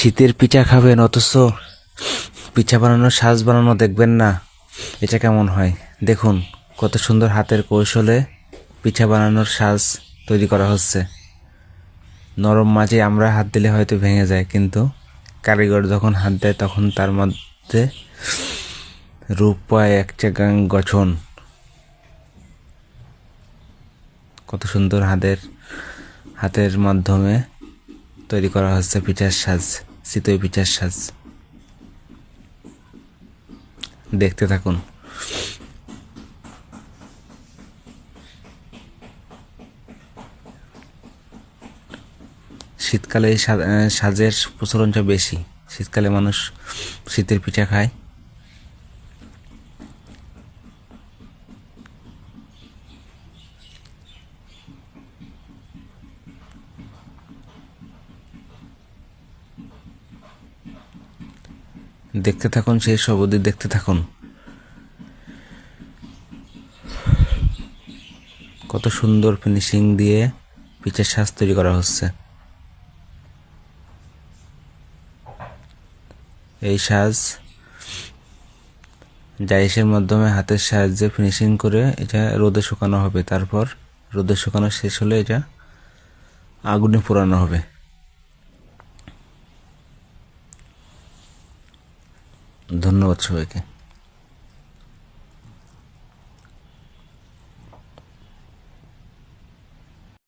শীতের পিঠা খাবেন অথচ পিঠা বানানোর সাজ বানানো দেখবেন না, এটা কেমন হয়? দেখুন কত সুন্দর হাতের কৌশলে পিঠা বানানোর সাজ তৈরি করা হচ্ছে। নরম মাঝে আমরা হাত দিলে হয়তো ভেঙে যায়, কিন্তু কারিগর যখন হাত দেয় তখন তার মধ্যে রূপ পায় একটা গঠন। কত সুন্দর হাতের মাধ্যমে তৈরি করা হচ্ছে পিঠার সাজ, চিতই পিঠার সাজ। দেখতে থাকুন। শীতকালে এই সাজের প্রচলনটা বেশি। শীতকালে মানুষ শীতের পিঠা খায়। দেখতে থাকুন, সেই সব অবধি দেখতে থাকুন। কত সুন্দর ফিনিশিং দিয়ে পিঠার সাজ তৈরি করা হচ্ছে। এই সাজ ডাইসের মাধ্যমে হাতের সাহায্যে ফিনিশিং করে এটা রোদে শুকানো হবে। তারপর রোদে শুকানো শেষ হলে এটা আগুনে পোড়ানো হবে। ধন্যবাদ সবাইকে।